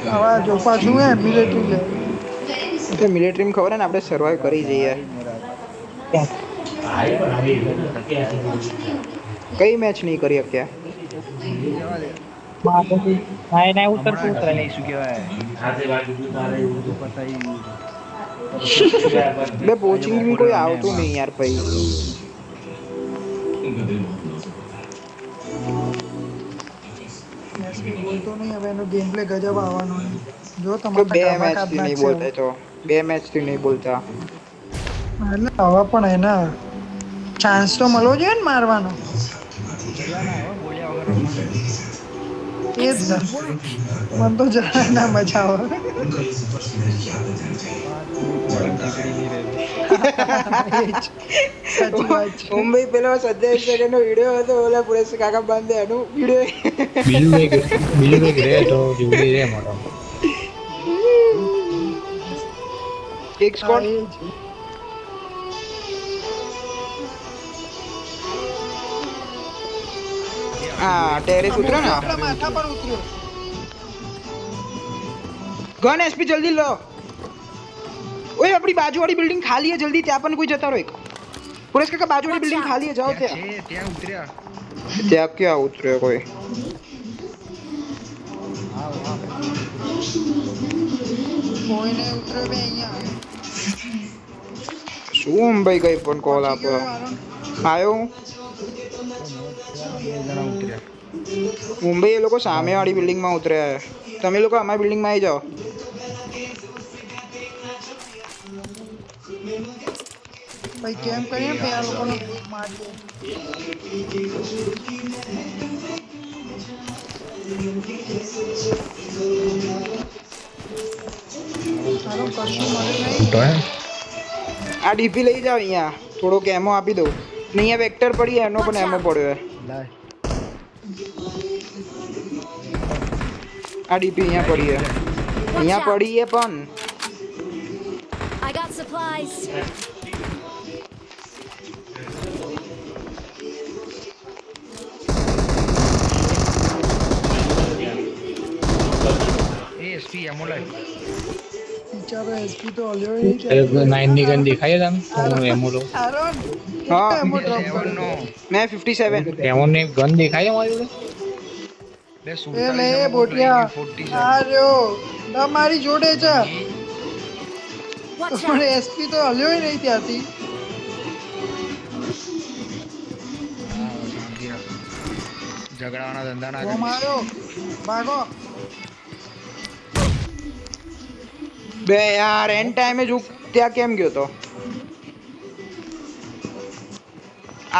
હવે જો પાછું હે મિલિટરી લે તો મિલિટરી માં ખબર હે ને આપણે સર્વાઈવ કરી જઈએ કઈ મેચ નહીં કરી અત્યારે ના ના ઉતરતું ઉતરાય શું કહેવાય બે પોચિંગ में કોઈ આવતું નહીં યાર ભાઈ એસપી બોલતો નહીં હવે એનો ગેમ પ્લે ગજબ આવવાનો જો તો તમારે બે ગામા મેચ કાઢ થી નહીં નાખશે બોલતા તો બે મેચ થી નહીં બોલતા એટલે હવે પણ એના ચાન્સ તો મળવો જોઈએ ને મારવાનો એ જ ને મને તો જરા ના મજા આવે સાચી વાત છે મુંબઈ પેલો 27 સેકન્ડ નો વિડિયો હતો ઓલા પુરેશ કાકા બાંધે એનો વિડિયો બીજું કઈક રે તો જોડી રે મોટો એક સ્કોર હા ટેરેસ ઉતરો ને માથા પર ઉતર્યો ગન એસપી જલ્દી લો ઓય આપણી બાજુવાળી બિલ્ડિંગ ખાલી है जल्दी ત્યાં પણ કોઈ જતા રહો એક પુરેશ કાકા બાજુવાળી બિલ્ડિંગ ખાલી है જાઓ ત્યાં ત્યાં ઉતર્યા ત્યાં ક્યાં ઉતર્યો કોઈ કોઈને ઉતર્યો બે અહીંયા શું ભાઈ કઈ પણ કોલ આપો આયો મુંબઈ એ લોકો સામેવાળી બિલ્ડિંગમાં ઉતર્યા તમે લોકો અમારી બિલ્ડિંગમાં આવી જાઓ ભાઈ કેમ કરીએ ને આ લોકોને મારીએ સારો કશું મળે નહીં તો હે આ ડીપી લઈ જાઓ અહીંયા થોડો એમો આપી દઉં ને અહીંયા વેક્ટર પડી એનો પણ એમો પડ્યો આ ડીપી અહીંયા પડી હે અહીંયા પડી હે પણ I got supplies. એસપી એમોલાઈ બિચારો એસપી તો ઓલ્યો નહીં કે 9 ની ગન દેખાય તને હું એમો લો આરોન હા એમો ડ્રોપ કર્યો નો મેં 57 એમો ની ગન દેખાય અમારી જોડે બે એ લે બોટિયા આ રહ્યો તમારી જોડે છે Watch પણ out. એસપી તો હલ્યો નહીં ત્યાંથી ઝઘડાવાના ધંધા ના ઓ માર્યો ભાગો બે યાર એન ટાઈમે જ ત્યાં કેમ ગયો તો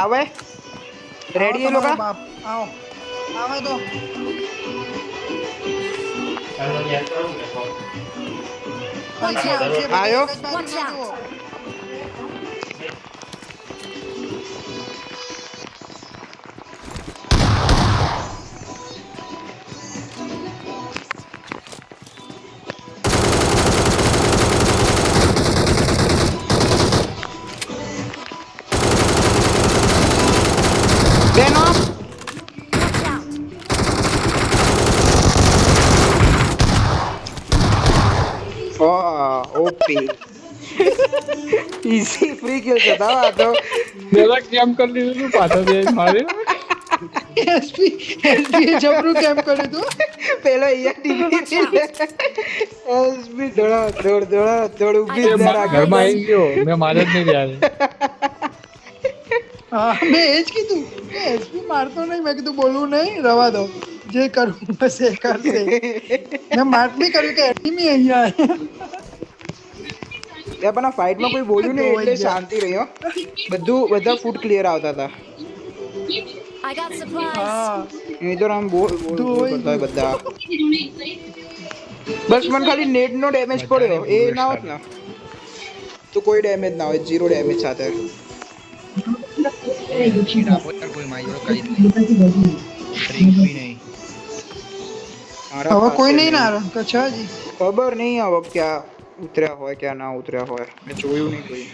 આવે રેડી એ લોકો બાપ આવો આવે તો આયો? Watch out. બેનો Watch out. OP easy free kill છે દાવા તો પેલા કેમ કરી દીધું પાછો બે મારે એસપી જબરું કેમ કર્યું તું પેલો અહીંયા ટીવી એસબી દોડ ઊભી જ ના રાખે. ઘરમાં આવી ગયો મેં મારે જ નહીં રહ્યા હા મેં એ જ કીધું કે એસપી મારતો નહીં મેં કીધું બોલવું નહીં રવા દો જે કરવું બસ એ કરશે મેં માર્ક બી કર્યું કે એનિમી અહીંયા એ પણ આ ફાઇટમાં કોઈ બોલ્યું નહીં એટલે શાંતિ રહી હો બધા ફૂટ ક્લિયર આવતા હતા I got supplies. હા નહીં તો આમ બોલ કરતા હોય બધા બસ મને ખાલી નેટ નો ડેમેજ પડ્યો એ ના હોત ને તો કોઈ ડેમેજ ના હોય 0 ડેમેજ સાથે ચીડા પોતા કોઈ માર્યો કઈ ટ્રિક બી નહીં હવે કોઈ નહીં ના કે છે જી ખબર નહીં હવે ક્યાં ઉતર્યા હોય ક્યાં ના ઉતર્યા હોય મેં જોયું નહીં કોઈ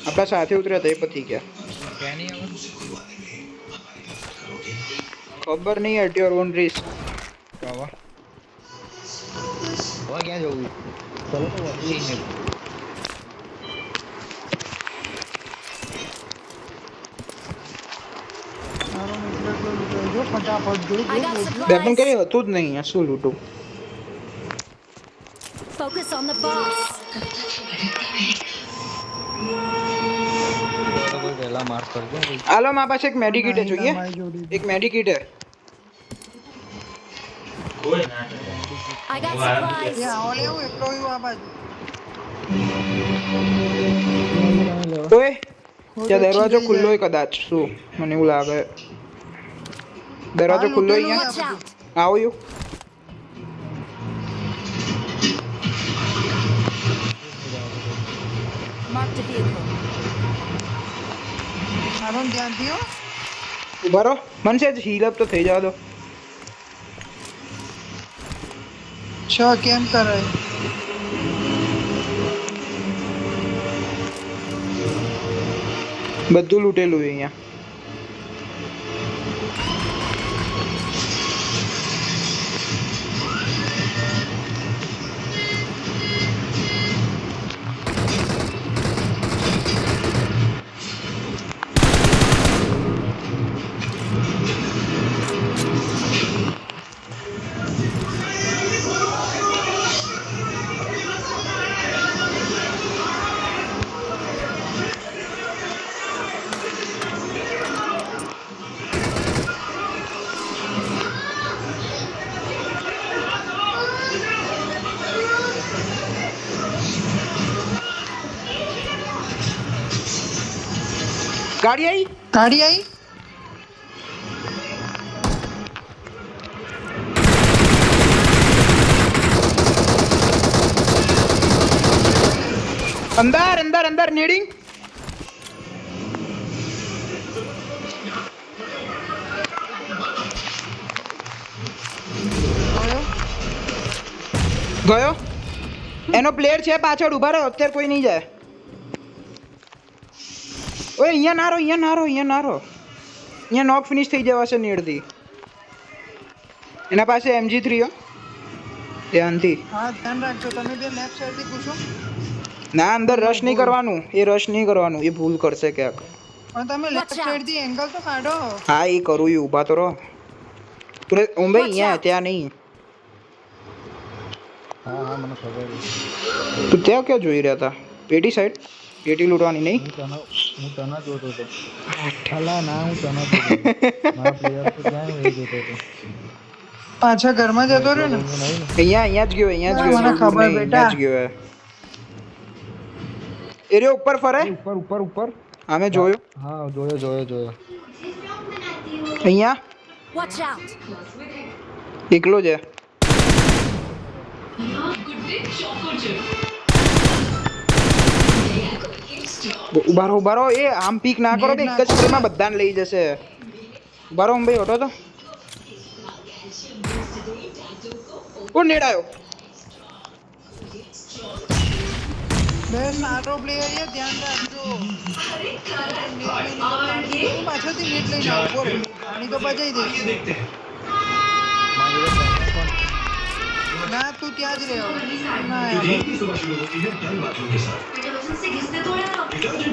આપણા સાથે ઉતર્યા તો એ પછી ગયા ક્યાં નહીં આવે ખબર નહીં એટ યોર ઓન રિસ્ક. હવે ક્યાં જવું ચલો તો વધી જઈને મારો મિત્ર એટલો લૂંટાઈ ગયો, ફટાફટ જો I got વેપન કરી supplies. હતું જ નહીં આ શું લૂંટું. Focus on the boss. તો કોઈ પહેલા માર કરજો કોઈ હાલો મારા પાસે એક મેડિકિટ જોઈએ. મારી જોડી. એક મેડિકિટ હે. I got supplies. એ આવો લે હું એકલો આવ્યો આ બાજુ. ઓય ત્યાં દરવાજો ખુલ્લો હોય કદાચ શું મને એવું લાગે. દરવાજો ખુલ્લો હોય Watch અહીંયા. out. આવો યુ. Mark the vehicle. મારો ને ધ્યાનથી હો. ઉભા રહો. મને છે હીલ અપ તો થઈ જવા દો. છ કેમ કરે? બધું લૂંટેલું છે અહીંયા. ગાડી આવી. ગાડી આવી? અંદર અંદર અંદર નેડિંગ. ગયો. એનો પ્લેયર છે પાછળ ઉભા રહો અત્યારે કોઈ નહીં જાય. ઓય અહીંયા ના રહો અહીંયા ના રહો અહીંયા ના રહો. અહીંયા નોક ફિનિશ થઈ જવાશે નેડથી. એના પાસે MG3 હો ધ્યાનથી. હા ધ્યાન રાખજો. તમે બે લેફ્ટ સાઈડથી પૂછો. ના અંદર રશ નહીં કરવાનું. એ રશ નહીં કરવાનું. એ ભૂલ કરશે ક્યાંક. પણ તમે લેફ્ટ Watch out. સાઈડથી એંગલ તો કાઢો. હા એ કરું છું. ઊભા તો રહો. તું ભાઈ અહીંયા out. ત્યાં નહીં. હા હા મને ખબર છે. તું ત્યાં ક્યાં જોઈ રહ્યા હતા? પેટી સાઈડ. પેટી લૂંટવાની નહીં. હું તને જોતો હતો. અલા ના હું તને જોતો હતો. મારા પ્લેયર તો ક્યાં એ જોતો હતો. પાછા ઘરમાં જતો રહ્યો ને. અહીંયા જ ગયો અહીંયા જ ગયો. મને ખબર નહીં, બેટા. અહીંયા જ ગયો હે. એ રહ્યો ઉપર ફરે. ઉપર ઉપર ઉપર. આમે જોયો. હા જોયો જોયો જોયો. અહીંયા Watch out. એકલો છે. ઉભા રહો એ આમ પીક ના કરો તો એક જ સ્પ્રેમાં બધાને લઈ જશે. ઉભા રહો ભાઈ હટો તો. કોણ નેડ આવ્યો? બે સારો પ્લેયર છે ધ્યાન રાખજો. હું પાછળથી નેટ લઈને આવું બોલ. આની તો બજાઈ દઈશ. ના તું ત્યાં જ રહ્યો. ના યાર.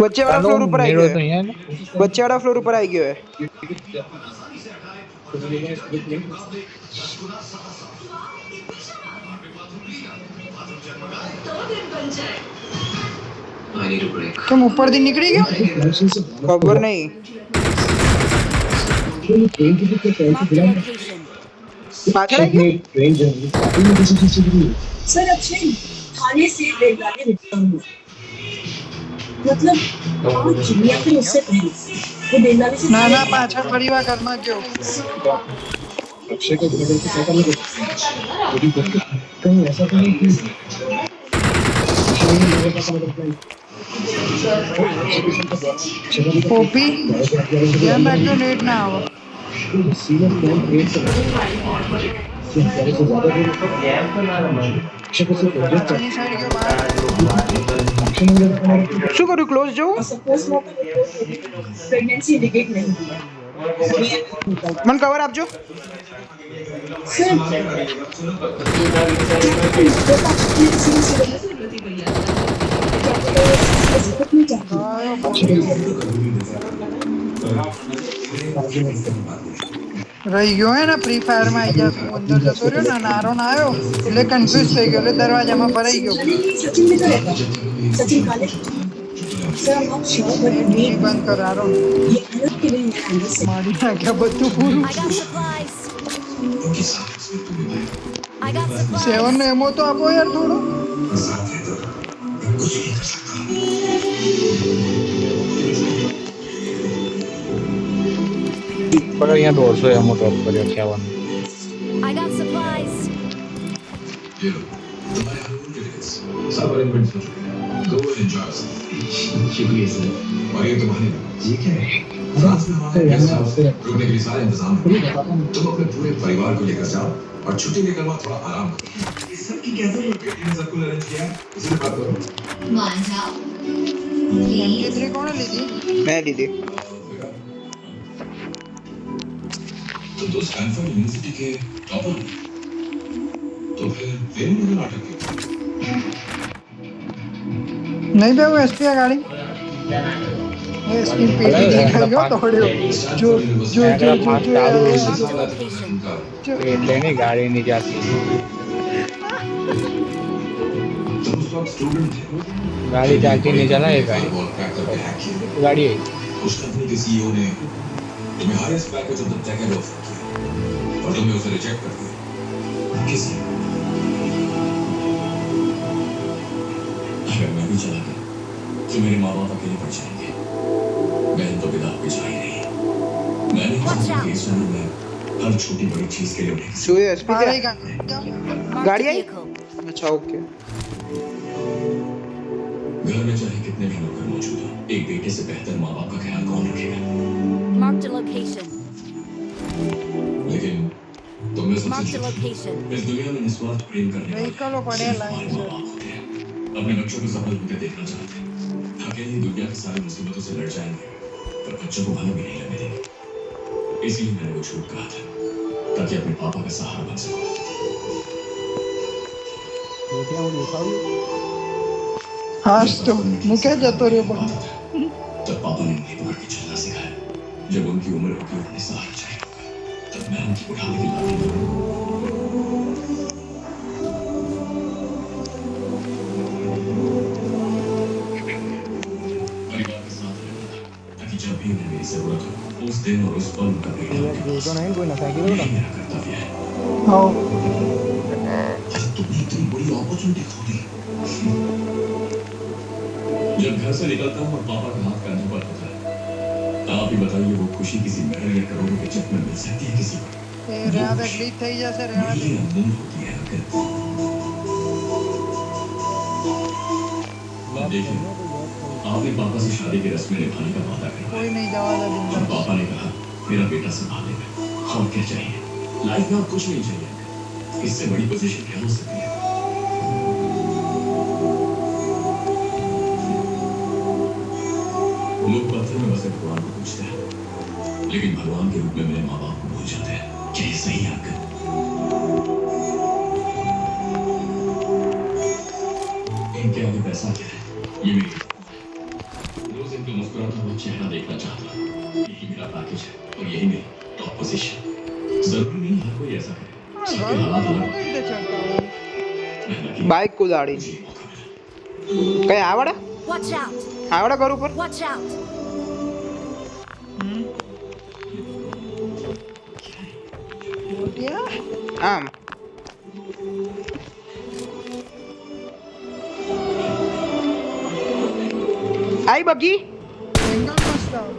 વચ્ચે વાળા ફ્લોર ઉપર આવી મેળો તો ગયો. અહીંયા ને. વચ્ચે વાળા ફ્લોર ઉપર આવી ગયો. કેમ ઉપરથી નીકળી ગયો? ખબર નહીં. Mark the location. પાછળ આવી ગયો. सर अक्षय खाने से रेलगाड़ी रिटर्न हुआ मतलब आज या फिर उससे पहले वो रेलगाड़ी से ના ના પાછળ ફરી વાર ઘરમાં ગયો. પોપી ધ્યાન રાખજો નેટ ના આવે. પાછળની સાઈડ ગયો બહાર. શું કર્યું? ક્લોઝ જવું. पोस्टमार्टम रिपोर्ट में प्रेगनेंसी इंडिकेट नहीं हुआ મને કવર આપજો. सर રહી ગયો હે ને ફ્રી ફાયર માં આવી ગયા અંદર જતો રહ્યો ને નારો ના આવ્યો એટલે કન્ફ્યુઝ થઈ ગયો એટલે દરવાજામાં ભરાઈ ગયો सचिन भी तो रहता है सचिन काले सर हम श्योर बट ટીવી બંધ કર આરો ये अलग के लिए हैंडल से મારી નાખ્યા બધું પૂરું I got supplies. I got supplies. 7 નો એમો તો આપો યાર થોડો પણ અહીંયા 150 એમો ટોપ કર્યો 7. I got supplies. सब अरेंजमेंट हो चुके हैं गो एंजॉय शुक्रिया सर और ये तुम्हारे ठीक है फ्रांस में हमारे गेस्ट हाउस रुकने के लिए सारे इंतजाम हैं तुम अपने पूरे परिवार को लेकर जाओ और छुट्टी लेकर वहाँ थोड़ा आराम करो इस सब की कैसे बेटी ने सब कुछ अरेंज किया इसी बात करो M3 કોણે લીધી મેં લીધી. तो दो स्टैनफोर्ड यूनिवर्सिटी के टॉपर तो फिर नगर नाटक क्यों નહીં બેવું એસપી આ ગાડી એસપી પેટી દેખાઈ ગયો દોડ્યો જો જો જો જો Marked a location. એટલે એની ગાડી ની જાતી तुम उस वक्त स्टूडेंट थे ગાડી ચાલતી નહીં ચલાય ગાડી और क्रैक करके हैक किया ગાડી આવી. उस कंपनी के सीईओ ने तुम्हें highest package of the decade offer किया और तुमने उसे रिजेक्ट कर दिया किस लिए अगर मैं भी चला गया तो मेरे माँ बाप अकेले पड़ जाएंगे बहन तो विदा होकर जा ही रही मैंने चाहा कि इस उम्र में हर छोटी बड़ी चीज के लिए उन्हें શું એ એસપી આ છે? રહી ગાડી Marked गाड़ी a आई? vehicle. અચ્છા ઓકે. घर में चाहे कितने भी नौकर मौजूद हो एक बेटे से बेहतर माँ बाप का ख्याल कौन रखेगा Marked a location. लेकिन तुम्हें सबसे Marked a ज्यादा location. इस दुनिया में निस्वार्थ प्रेम करने वाले વ્હીકલો પડેલા हमारे છે माँ बाप होते हैं अपने बच्चों को सफल होते देखना चाहते हैं अकेली दुनिया की सारी मुसीबतों से लड़ जाएंगे पर बच्चों को भला भी नहीं लगने देंगे इसलिए मैंने वो झूठ कहा था ताकि अपने पापा का सहारा बन सकूं હાસ તો મૂકે જતો રહ્યો પણ आता था तब पापा ने उन्हें पकड़ के चलना सिखाया जब उनकी उम्र होगी उन्हें सहारा चाहिए होगा तब मैं उनकी उठाने की लाठी लूंगा परिवार के साथ रहना था ताकि जब भी उन्हें मेरी जरूरत हो उस दिन और उस पल उनका बेटा उनके पास हो। यही मेरा कर्तव्य है હો आज तुमने इतनी बड़ी अपॉर्चुनिटी खो दी जब घर से निकलता हूँ और पापा का हाथ कंधे पर होता है आप ही बताइए वो खुशी किसी मेडल या करोड़ों के चेक में मिल सकती है किसी को એ રેવા દે ગ્લીચ થઈ જશે રેવા દે ये अनमोल होती है अगर देखिए आपने पापा से शादी की रस्में निभाने का वादा करवाया કોઈ નહીં જવા દે और બિંદાસ पापा ने कहा मेरा बेटा संभालेगा और क्या चाहिए लाइफ में और कुछ नहीं चाहिए इससे बड़ी पोजीशन क्या हो सकती है लोग पत्थर में बसे भगवान को पूछते हैं लेकिन भगवान के रूप में मेरे माँ बाप को भूल जाते हैं क्या ये सही है अंकल इनके आगे पैसा क्या है ये मेरी रोज इनका मुस्कुराता हुआ चेहरा देखना चाहता हूँ यही मेरा पैकेज है और यही मेरी टॉप पोजीशन जरूरी नहीं हर कोई ऐसा करे सबके हालात अलग કઈ રીતે ચડતા હોય मैं लकी બાઇક કુદાડી. मुझे ये मौका मिला કઈ આવડે? Watch out. આવડે ઘર ઉપર? Watch out. મોટિયા આમ. આઈ બગી. એંગલ મસ્ત આવે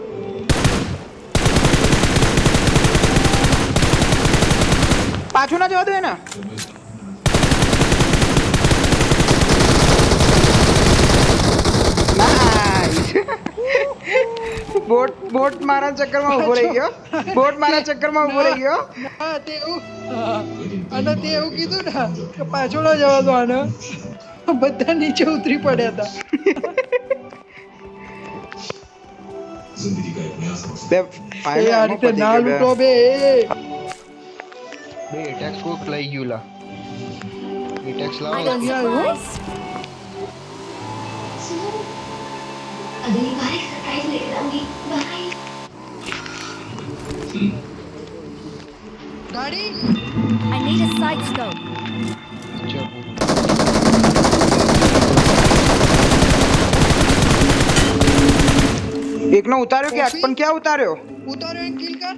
પાછું ના જવા દો એને. નાઈસ. બોટ મારા ચક્કરમાં ઊભો રહી ગયો. બોટ મારા ચક્કરમાં ઊભો રહી ગયો. ના તે એવું અને તે એવું કીધું ને કે પાછો ના જવા દો આને બધા નીચે ઉતરી પડ્યા હતા जिंदगी का एक नया सबक બે એ ફાઇનલ આ એમો રીતે પતી ના ગયો બે લૂંટો બે બે એટેક્સ કોક લઈ ગયું લા એટેક્સ I લાવો got supplies. सुनो अगली बार एक सरप्राइज लेकर आऊंगी बाय ગાડી I need a side scope. એકનો ઉતાર્યો કે પણ ક્યાં ઉતાર્યો ઉતાર્યો એક કિલ કર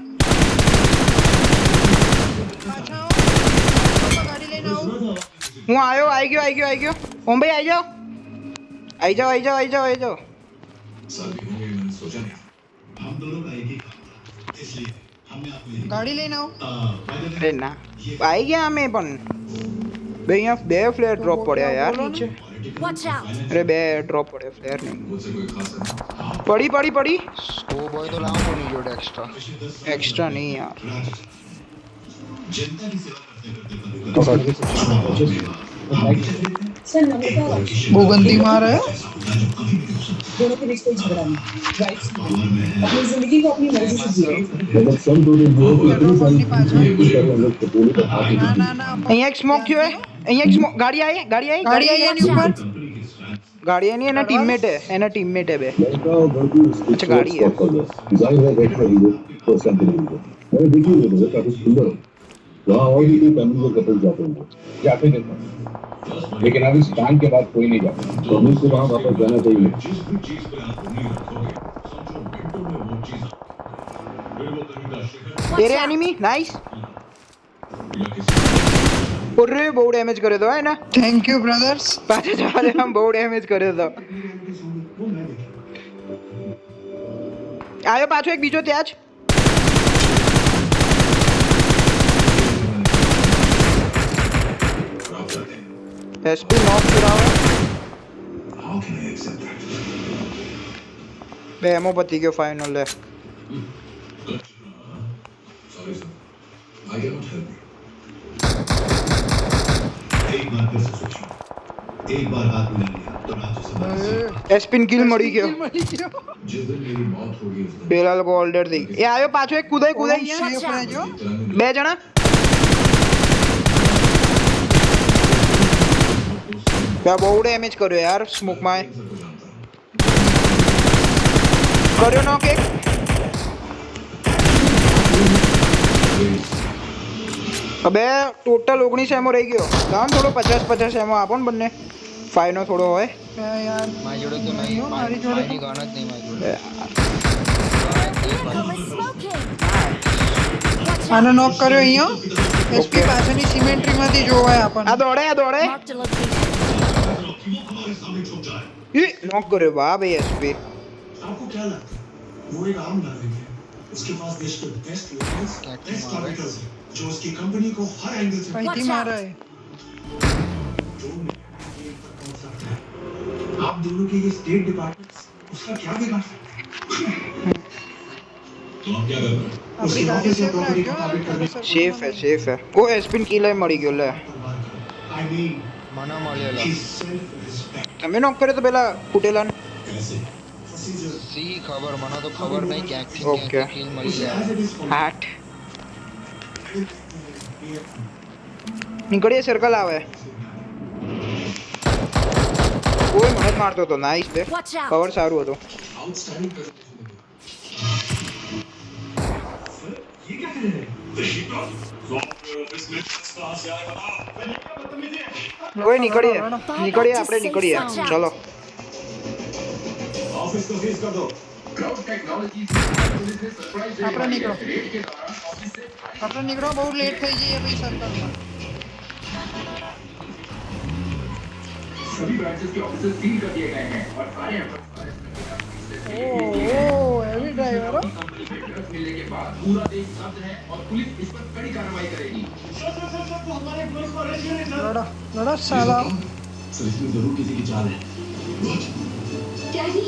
પાછા આવો ગાડી લઈને આવો હું આવ્યો આવી ગયો ઓમ ભાઈ આવી જાઓ साल भी होंगे मैंने सोचा नहीं हम दोनों का एक ही काम था इसलिए हमने आपको ये ગાડી લઈને આવો અરે ના આવી ગયા અમે પણ બે અહીંયા બે ફ્લેર ડ્રોપ પડ્યા યાર નીચે Watch out. અરે બે ડ્રોપ પડ્યા ફ્લેર નહીં मुझसे कोई खास है પડી સ્કોપ હોય તો લાવો કોની જોડે એક્સ્ટ્રા એક્સ્ટ્રા નહીં યાર जनता की सेवा करते करते सर नमिता બહુ ગંદી માર હે दोनों के बीच कोई झगड़ा नहीं राइट अपनी जिंदगी को अपनी मर्जी से जियो પેટ્રોલ પંપની પાછળ ના ના ના અહીંયા એક સ્મોક થયો હે અહીંયા એક સ્મોક ગાડી આવી ગાડી આવી એની ઉપર ગાડી એની એના ટીમમેટ હે બે अच्छा गाड़ी है वहाँ और भी कोई फैमिली के कपल जाते होंगे जाते रहते हैं लेकिन अब इस टाइम के बाद कोई नहीं जाता तो हमें को वहाँ वापस जाना चाहिए जिस भी चीज पे आप उंगली रखोगे समझो मिनटों में वो चीज फिर वो कभी का शिखर तेरे एनिमी नाइस या किसी ઓરે બહુ ડેમેજ કર્યો તો હે ને થેન્ક યુ બ્રધર્સ પાછા જવા દે આમ બહુ ડેમેજ કર્યો તો આવ્યો પાછો એક બીજો ત્યાં જ खराब करते हैं એસપી નોક કરાવો how can I accept that બે એમો પતી ગયો ફાઇનલ લે sorry sir I can not help एक बार फिर से सोचो एक बार हाथ मिला लिया तो राज्यसभा એસપીન કિલ મળી ગયો મળી ગયો जिस दिन मेरी मौत होगी उस दिन પેલા લોકો ઓલ્ડર થઈ એ આવ્યો પાછો એક કુદાઈ અહીંયા સેફ રહેજો બે જણા બે બહુ ડેમેજ કર્યો યાર સ્મોકમાં કર્યો નોક એક હવે ટોટલ 19 એમો રહી ગયો ગામ થોડો 50 એમો આપો ને બંને ફાઈનો થોડો હોય યાર મારી જોડે તો નહીં મારી જોડે મારી ગાણ જ નહીં મારી જોડે Vehicle is smoking. Watch આને out. નોક કર્યો અહીંયા એસપી પાછળની સિમેન્ટ્રીમાંથી જોવાય આપણને આ દોડે Marked a location. ઈ નોક કર્યો વાહ ભાઈ એસપી आपको क्या लगता है वो एक आम नागरिक है उसके पास देश के बेस्ट लोकल्स बेस्ट ऑडिटर्स हैं जो उसकी कंपनी को हर एंगल से કઈથી મારે जो एक तक पहुंच सकता है आप दोनों के ये स्टेट डिपार्टमेंट उसका क्या बिगाड़ सकते हैं तो आप क्या कर रहे हैं આપણી ગાડી સેફ રાખજો સેફ હે ઓ એસપીન કિલ મળી ગયો લે आई मीन મને મળેલા सेल्फ रिस्पेक्ट તમે નોક કર્યો તો પેલા ફૂટેલા कैसे प्रोसीजर સી ખબર મને તો ખબર નહીં ક્યાંકથી Okay. ક્યાંકથી કિલ મળી જાય एज इट इज હાટ નીકળીએ સર્કલ આવે કોઈ મને જ મારતો હતો નાઈસ બે Watch out. કવર સારું હતું आउटस्टैंडिंग ये क्या कर रहे हैं કોઈ નીકળીએ આપણે નીકળીએ ચલો ऑफिस को सीज कर दो આપણે નીકળો બહુ લેટ થઈ જઈએ ભાઈ સર્કલમાં सभी ब्रांचेस के ऑफिसेज सील कर दिए गए हैं और सारे ઓ હેવી ડ્રાઈવર હો मिलने के बाद पूरा देश स्तब्ध है और पुलिस इस पर कड़ी कार्रवाई करेगी લડો લડો સાલા सर इसमें जरूर किसी की चाल है डैडी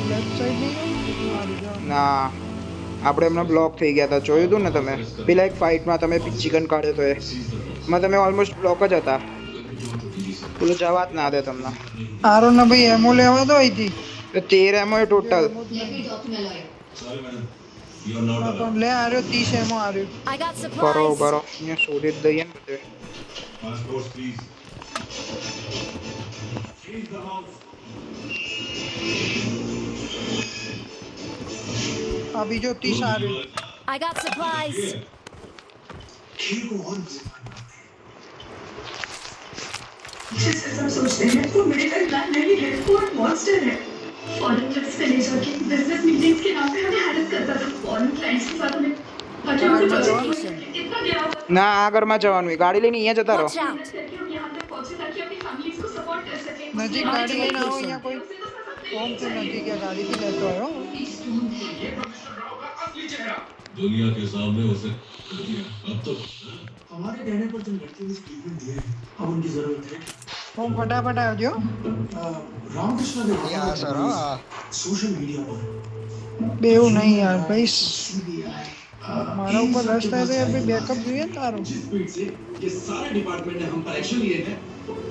લેફ્ટ સાઈડ નહીં મારી જાઓ ના આપણે એમના બ્લોક થઈ ગયા હતા જોયું હતું ને તમે પેલા એક ફાઇટમાં તમે ચિકન કાઢ્યો તો એમાં તમે ઓલમોસ્ટ બ્લોક જ હતા પેલો જવા જ ના દે તમને આરો ને ભાઈ એમો લેવા દો અહીંથી તો 13 એમો એ ટોટલ એમો જ નહીં. Sorry, madam. You are not હા, allowed. પણ લે આર્યો 30 એમો આર્યો. I got બરો supplies. બરો અહીંયા શોધી જ દઈએ ને બધે Passports, please. Change the house. આ બીજો 30 આર્યો. I got supplies. खेल को और मजेदार जैसे सब सोचते हैं वो मिडिल क्लास नहीं है, वो एक मॉन्स्टर है। फॉरेन ट्रिप्स पे ले जाके बिजनेस मीटिंग्स के नाम पे हमें हैरेस करता था। फॉरेन क्लाइंट्स के साथ हमें कितना गया होगा। ના આ ઘરમાં જવાનું હોય ગાડી લઈને અહીંયા જતા રહો Watch out. करके हम यहाँ तक पहुंचे ताकि अपनी फैमिलीज को सपोर्ट कर सकें। નજીક ગાડી લઈને આવો અહીંયા કોઈ ઓમ તો નજીક આ ગાડીથી લેતો આવ્યો दुनिया के सामने उसे अब तो हमारे कहने पर जो लड़के ने स्टेटमेंट दिए हैं, अब उनकी जरूरत है। ઓમ ફટાફટ આવજો रामकृष्ण ने सोशल मीडिया पर બેવું नहीं यार भाई CBI મારા ઉપર રસ થાય તો યાર ભાઈ બેકઅપ જોઈએ ને તારું जिस स्पीड से ये सारे डिपार्टमेंट ने हम पर एक्शन लिए हैं,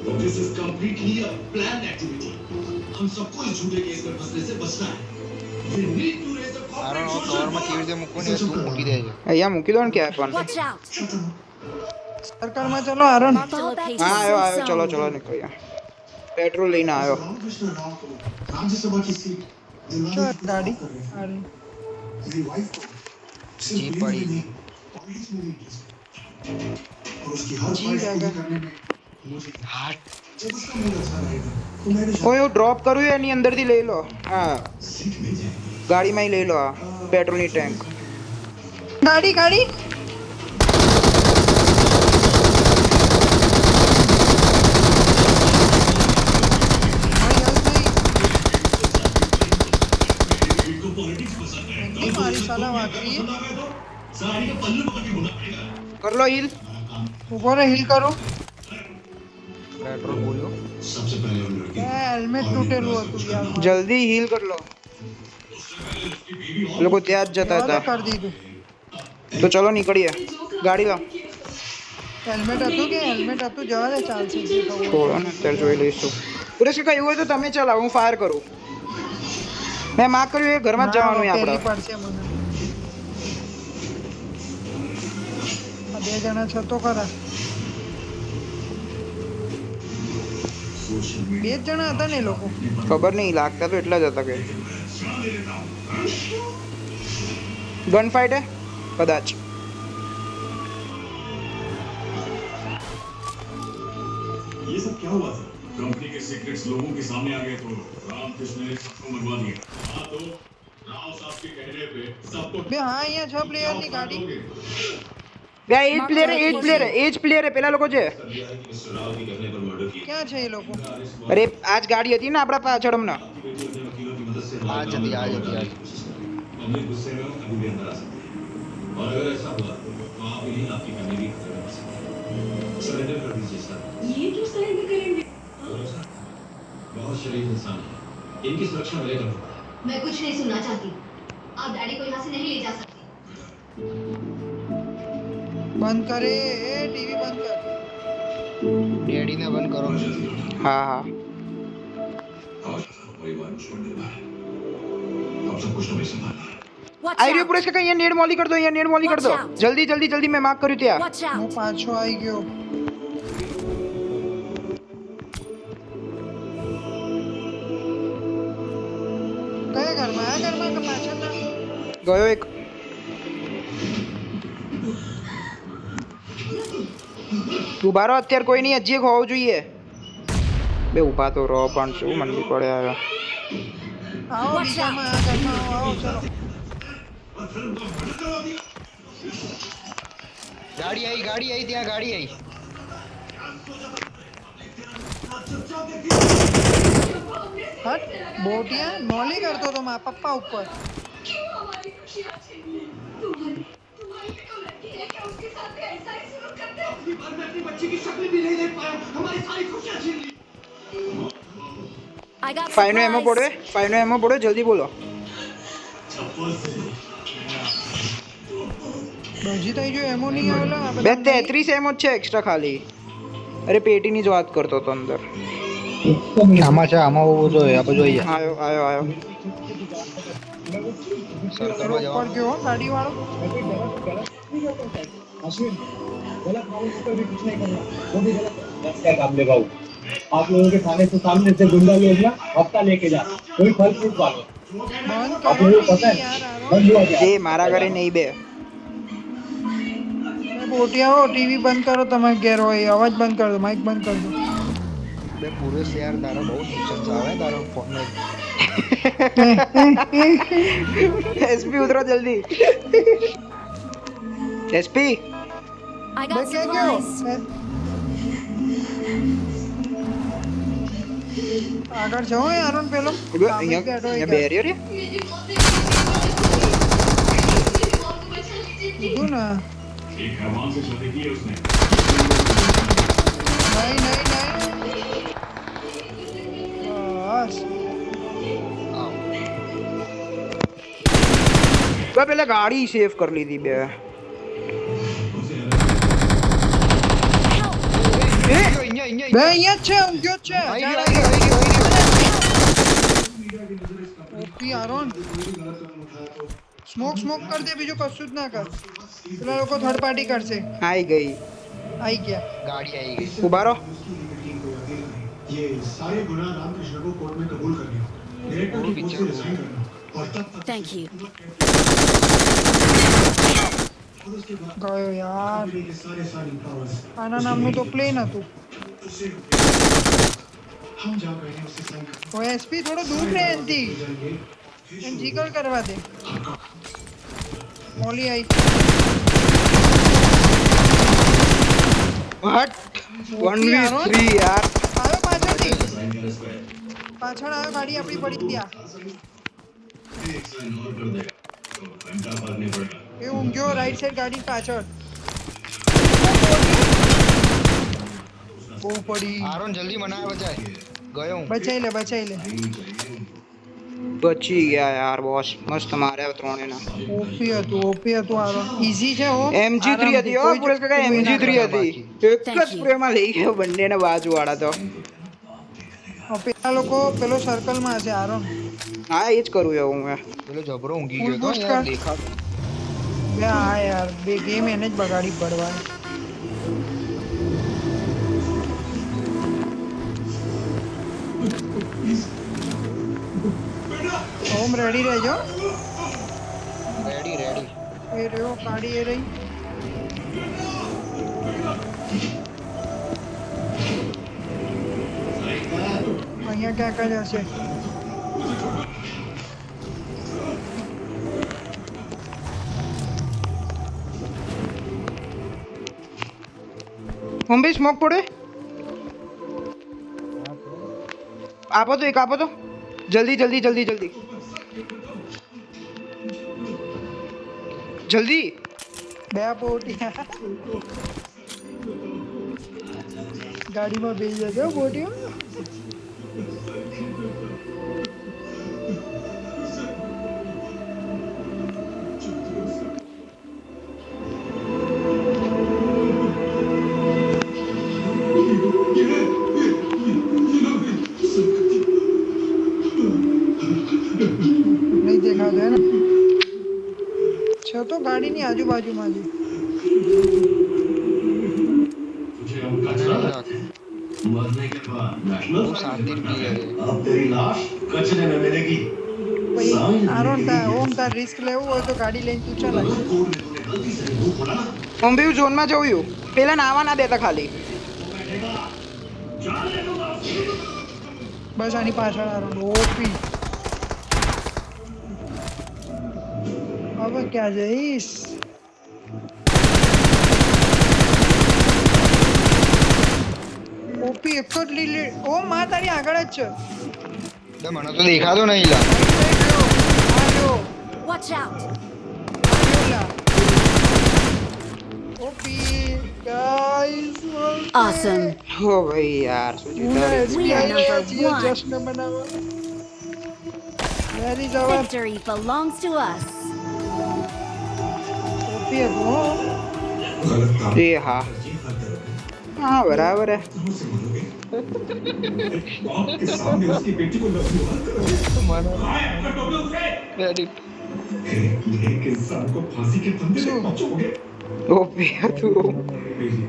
तो this is completely a planned activity. हम सबको इस झूठे केस में फंसने से बचना है। We need to raise the RO corporate કવરમાં કેવી રીતે મૂકવું ને એ તું મૂકી દેજો અહીંયા મૂકી દો ને ક્યાં પણ Watch out. સરકારમાં ચલો આરણ Marked a location. હા આવ્યો આવ્યો Safe ચલો zone. ચલો નીકળ્યા પેટ્રોલ લઈને આવ્યો रामकृष्ण राव को राज्यसभा की सीट दिलवाने ચો की कोशिश ગાડી कर रहे हैं। આરી. मेरी वाइफ को जी सिर्फ पड़ी। नहीं पॉलिटिक्स में भी इंटरेस्ट है। और उसकी हर जी ख्वाहिश पूरी दादा। करने में मुझे जब उसका मूड अच्छा रहेगा तो मैं भी કોઈ હું ડ્રોપ કરું એની અંદરથી લઈ લો હા सीट मिल जाएगी। ગાડીમાં લઈ લો આ પેટ્રોલની ટેન્ક ગાડી ગાડી ભાઈ, help નહીં. इनको पॉलिटिक्स पसंद है नहीं, मारी साला वाकरी है. साड़ी का पल्लू पकड़ के घुमा पड़ेगा કર લો હિલ ઊભો રહે હિલ કરું પેટ્રોલ બોલ્યો सबसे पहले उन लड़की હેલ્મેટ તૂટેલું હતું યાર મારું. જલ્દી હિલ કર લો એ લોકો ત્યાં જ જતા હતા કરી દીધું તો ચલો નીકળીએ ગાડી લો હેલ્મેટ હતું કે હેલ્મેટ હતું જવા દે ચાલશે જે થવું હોય. છોડો ને અત્યારે જોઈ લઈશું સુરેશ કાકા એવું હોય તો તમે ચલાવો હું ફાયર કરું મેં માર્ક કર્યું એ ઘરમાં જ જવાનું હોય પહેલી આપણે પડશે મને આ બે જણા છે તો ખરા બે જ જણા હતા ને એ લોકો ખબર નહીં લાગતા તો એટલા જ હતા કે ગન ફાઇટ હે કદાચ ये सब क्या हुआ था कंपनी के सीक्रेट्स लोगों के सामने आ गए तो रामकृष्ण ने सबको मंगवा दिया हाँ तो राव साहब के कहने पे सबको બે હા અહીંયા છ પ્લેયરની ગાડી બે એ જ પ્લેયર એ જ પ્લેયર પેલા લોકો છે राव के कहने पर मर्डर किया ક્યાં છે એ લોકો અરે આ જ ગાડી હતી ને આપણા પાછળ હમણાં वकीलों की मदद से आज जल्दी आज पब्लिक गुस्से में अभी भी अंदर आ सकते हैं और अगर ऐसा हुआ तो आप ही नहीं आपकी फैमिली सरेंडर कर दीजिए सर ये क्यों सरेंडर करेंगे? बहुत शरीफ इंसान है इनकी सुरक्षा मेरे करना पड़ा मैं कुछ नहीं सुनना चाहती आप डैडी को यहाँ से नहीं ले जा सकती બંધ કરે એ ટીવી બંધ કર ડેડીને બંધ કરો હા હા और परिवार को छोड़ देना है अब सब कुछ हमें संभालना है Watch આવી રહ્યો out. પુરેશ કાકા અહીંયા નેડ મોલી કર દો અહીંયા નેડ મોલી કર દો Watch out. જલ્દી જલ્દી જલ્દી મેં માર્ક કર્યું ત્યાં Watch હું out. પાછો આવી ગયો કયા ઘરમાં આ ઘરમાં કે પાછળના ગયો એક ઊભા રહો અત્યારે કોઈ નહીં હજી એક હોવું જોઈએ બે ઊભા તો રહો પણ શું મંદી પડે આવ્યા આવો બીજામાં આ ઘરમાં આવો ચલો ગાડી આવી ત્યાં ગાડી આવી હટ બોટિયા નોલી કરતો તો મારા પપ્પા ઉપર क्यों हमारी खुशियाँ छीन ली? तुम्हारी भी कोई लड़की है क्या उसके साथ भी ऐसा ही सलूक करते हो? इतनी बार मैं अपनी बच्ची की शक्ल भी नहीं देख पाया, हमारी सारी खुशियाँ छीन ली। I got ફાઈનો એમો પડે supplies. ફાઈનો એમો પડે જલ્દી બોલો હજી તો જો એમો નહીં આવેલો આ બે બધા 33 એમો જ છે એક્સ્ટ્રા ખાલી અરે પેટીની જ વાત કરતો હતો અંદર. આમાં છે આમાં હોવો જોઈએ આ બાજુ અહીંયા આયો આયો આયો. સર્કલમાં ઉપર જવાનું ગયો ગાડી વાળો. क्या काम ले भाऊ आप लोगों के थाने से सामने से गुंडा लोग ना हफ्ता लेके जा कोई फल फ्रूट वालो બંધ आप કરો लोगों को पता ટીવી है યાર. बंद हुआ क्या એ મારા ઘરે નહીં બે. બોટિયાઓ ટીવી બંધ કરો. તમે ઘેર હોય અવાજ બંધ કરી દો. માઇક બંધ કરી દો. બે પૂરે શેર તારો બહુ નુકસાન આવે તારો ફોન એસપી ઉતરો જલ્દી. એસપી I બે got ક્યાં ગયો? supplies. આગળ જાઓ યાર પેલો અહીંયા અહીંયા બેરિયર છે. કીધું ને. एक हैवान से शादी की है उसने નહીં નહીં નહીં. બસ બે પેલા ગાડી સેવ કરી લીધી બે. બે અહીંયા જ છે. ઊંઘ્યો જ છે. ઓપી આરોન સ્મોક સ્મોક કર દે. બીજું કશું જ ના કર. પેલા લોકો થર્ડ પાર્ટી કરશે. આઈ ગઈ. આઈ ગયા. ગાડી આવી ગઈ ઉભા રહો. ये सारे गुनाह रामकृष्ण को कोर्ट में कबूल कर लिया डायरेक्टर की पोस्ट से रिजाइन करना और तब तक Thank you. और उसके बाद ગયો યાર. कंपनी के सारे साइन पावर्स આના નામનું તો પ્લેન હતું. उसे हम जा रहे हैं उसे साइन તો એસપી થોડો દૂર રહે એનથી. जाएंगे એને જીગર કરવા દે. મોલી આઈ. હટ 1v3 યાર. આવ્યો પાછળથી. પાછળ આવ્યો. ગાડી આપણી પડી ત્યાં. एक साइन और कर देगा तो घंटा भर नहीं पड़ेगा એ ઊંઘ્યો રાઈટ સાઈડ ગાડી પાછળ. બહુ પડી. આરોન જલ્દી મનાય બચાય ગયો હું બચાઈ લે બચાઈ લે. બચી ગયા યાર બોસ. મસ્ત માર્યા ત્રણેના. ઓપી હતું આરો. ઈઝી છે હો. MG3 હતી હો પુરેશ કાકા. MG3 હતી. એક જ સ્પ્રેમાં લઈ ગયો બંનેને બાજુવાળા તો. પેલા લોકો પેલો સર્કલમાં હશે આરોન. હા એ જ કરું છું હું. પેલો જબરો ઊંઘી Full ગયો તો boost યાર કર. દેખાતો બે હા યાર બે ગેમ એને જ બગાડી પડવા. ઓમ રેડી રહેજો. રેડી રેડી એ રહ્યો ગાડી એ રહી. અહીંયા ક્યાંક જ હશે. હું બી સ્મોક પડે. આપો તો એક આપો તો. જલ્દી જલ્દી જલ્દી જલ્દી જલ્દી. બે બોટિયા ગાડીમાં બેસી જશે બોટિયો. નહીં દેખાતો હે ને. છે તો ગાડીની આજુબાજુમાં જ. तुझे हम कचरा लगते हैं मरने के बाद नेशनल બહુ શાંતિ પીએ अब तेरी लाश कचरे में मिलेगी પછી આરોન ઓમ તાર રિસ્ક લેવું હોય તો ગાડી લઈને તું ચલાય. कोर्ट में तूने गलती से मुंह खोला ना હું બી ઝોનમાં જઉં છું. પેલા નાવા ના દેતા ખાલી. બસ આની પાછળ આરોન ઓપી. હવે ક્યાં જઈશ? ઓપી એક જ લીલી. ઓ માં તારી આગળ જ છે. બે મને તો દેખાતો નહીં લા આવ્યો. Watch out! OP guys. Awesome. હો ભાઈ યાર શું જીતા. We are number one. જશ્ન બનાવો. Where is our Victory belongs to us. OP હતો. गलत काम એ હા. हाँ बराबर है। जोर से मारोगे बाप के सामने उसकी बेटी को लफ्ज़ करोगे कहाँ है आपका टोपी उसे एक इंसान को फांसी के फंदे में पहुंचोगे ओपी तू मेरी